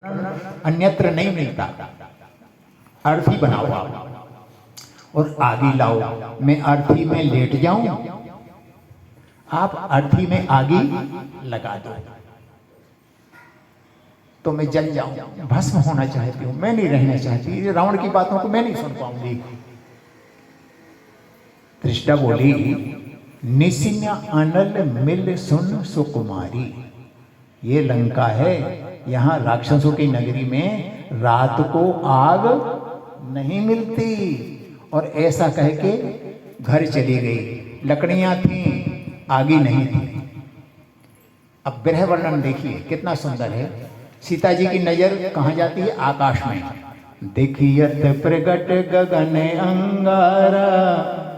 अन्यत्र नहीं मिलता। अर्थी बनाओ आप और आगी लाओ, मैं अर्थी में लेट जाऊं, आप अर्थी में आगी लगा दो तो मैं जल जाऊं, भस्म होना चाहती हूं, मैं नहीं रहना चाहती। ये रावण की बातों को मैं नहीं सुन पाऊंगी। तृष्टा बोली, निसिन्या अनल मिल सुन सुकुमारी। ये लंका है, यहाँ राक्षसों की नगरी में रात को आग नहीं मिलती। और ऐसा कह के घर चली गई। लकड़ियां थीं, आगी नहीं थी। अब विरह वर्णन देखिए कितना सुंदर है। सीता जी की नजर कहाँ जाती है? आकाश में। देखियत प्रगट गगन अंगारा,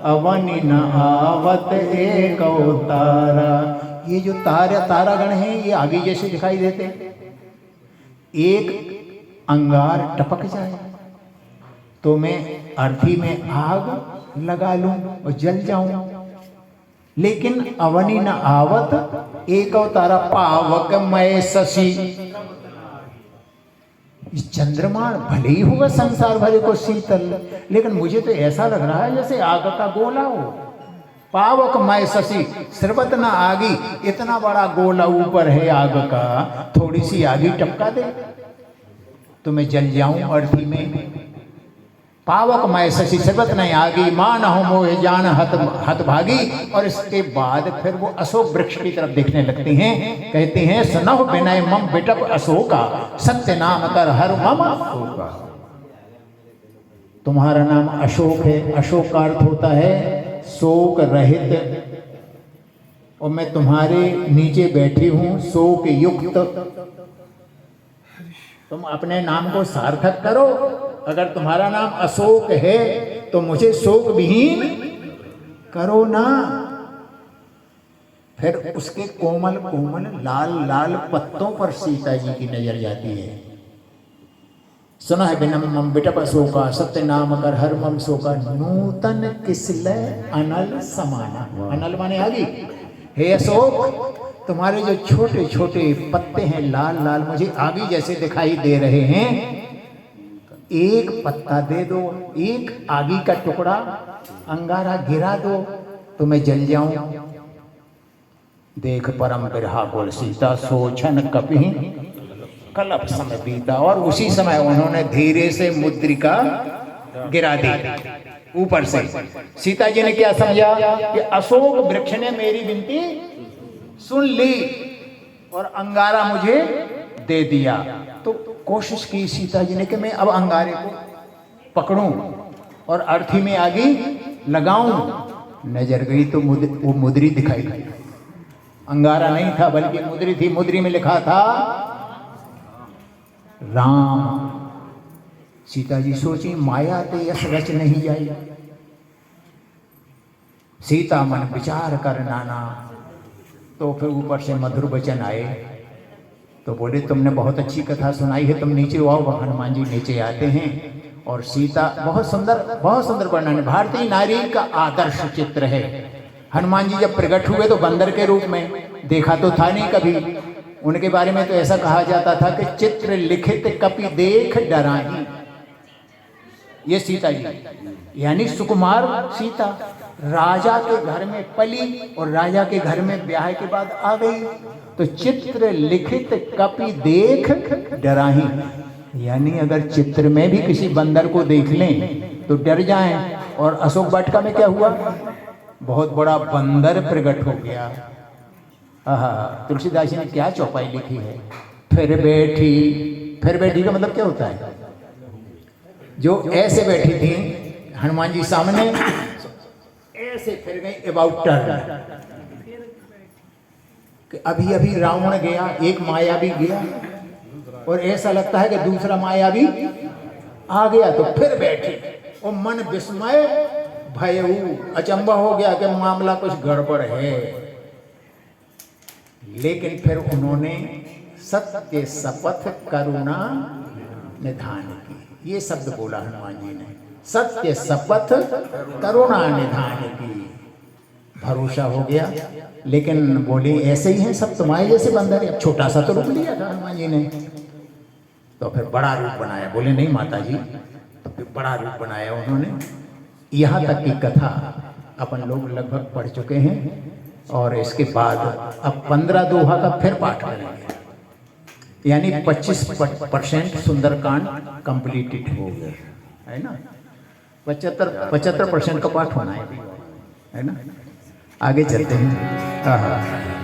अवनि न आवत एक तारा। ये जो तारागण हैं ये आगे जैसे दिखाई देते। एक अंगार टपक जाए तो मैं अर्थी में आग लगा लूं और जल जाऊं। लेकिन अवनि न आवत एक तारा, पावक मय शशि। चंद्रमा भले ही होगा संसार भरे को शीतल, लेकिन मुझे तो ऐसा लग रहा है जैसे आग का गोला हो। पावक मय शशि, सर्वत न आगी। इतना बड़ा गोला ऊपर है आग का, थोड़ी सी आगी टपका दे तो मैं जल जाऊं अर्थी में। पावक मय शशि सर्वत न आगी, मान हो मोह जान हत भागी। और इसके बाद फिर वो अशोक वृक्ष की तरफ देखने लगते हैं। कहते हैं, सुनहु विनय मम बिटप अशोका, सत्य नाम कर हर मम शोका। तुम्हारा नाम अशोक है। अशोक का अर्थ होता है शोक रहित, और मैं तुम्हारे नीचे बैठी हूं शोक युक्त। तुम अपने नाम को सार्थक करो। अगर तुम्हारा नाम अशोक है तो मुझे शोक विहीन करो ना। फिर उसके कोमल कोमल लाल लाल पत्तों पर सीता जी की नजर जाती है। सुना है बिनम मम बिटप अशोका, सत्य नाम कर हर मम शोका। नूतन किसलय अनल समाना। अनल माने आगी। हे अशोक, तुम्हारे जो छोटे छोटे पत्ते हैं लाल लाल, मुझे आगी जैसे दिखाई दे रहे हैं। एक पत्ता दे दो, एक आगी का टुकड़ा अंगारा गिरा दो तो मैं जल जाऊं। देख परम बिरहा बोल सीता, सोचन कपि कलप समय बीता। और उसी समय उन्होंने धीरे से मुद्रिका गिरा दी ऊपर से। सीता जी ने क्या समझा कि अशोक वृक्ष ने मेरी विनती सुन ली और अंगारा मुझे दे दिया। तो कोशिश की सीता जी ने कि मैं अब अंगारे को पकड़ूं और अर्थी में आगी लगाऊं। नजर गई तो वो मुद्री दिखाई दी। अंगारा नहीं था बल्कि मुद्री थी। मुद्री में लिखा था राम। सीता जी सोची, माया ते यश रच नहीं जाई। सीता मन विचार कर नाना। तो फिर ऊपर से मधुर वचन आए तो बोले, तुमने बहुत अच्छी कथा सुनाई है, तुम नीचे आओ। हनुमान जी नीचे आते हैं और सीता बहुत सुंदर वर्णन है। भारतीय नारी का आदर्श चित्र है। हनुमान जी जब प्रकट हुए तो बंदर के रूप में, देखा तो था नहीं कभी। उनके बारे में तो ऐसा कहा जाता था कि चित्र लिखित कपि देख डराही। ये सीता जी यानी सुकुमार सीता राजा के घर में पली और राजा के घर में ब्याह के बाद आ गई। तो चित्र लिखित कपि देख डराही, यानी अगर चित्र में भी किसी बंदर को देख लें तो डर जाएं। और अशोक वाटिका में क्या हुआ? बहुत बड़ा बंदर प्रकट हो गया। तुलसीदास जी ने क्या चौपाई लिखी है, फिर बैठी। फिर बैठी का मतलब क्या होता है? जो ऐसे बैठी थी हनुमान जी सामने, ऐसे फिर गई अबाउट टर्न। कि अभी अभी रावण गया, एक मायावी गया और ऐसा लगता है कि दूसरा मायावी आ गया, तो फिर बैठे और मन विस्मय भयऊ, अचंबा हो गया कि मामला कुछ गड़बड़ है। लेकिन फिर उन्होंने सत्य शपथ करुणा निधान की, ये शब्द बोला हनुमान जी ने। सत्य शपथ करुणा निधान की। भरोसा हो गया। लेकिन बोले ऐसे ही हैं सब तुम्हारे जैसे बंदर। छोटा सा तो रूप लिया था हनुमान जी ने। तो फिर बड़ा रूप बनाया, बोले नहीं माता जी, तो फिर बड़ा रूप बनाया उन्होंने। यहाँ तक की कथा अपन लोग लगभग पढ़ चुके हैं और इसके बाद अब 15 दोहा का फिर पाठ करेंगे, यानी 25% सुंदरकांड कंप्लीटेड हो गए, है ना। 75% का पाठ होना है ना। आगे चलते हैं। हाँ हाँ।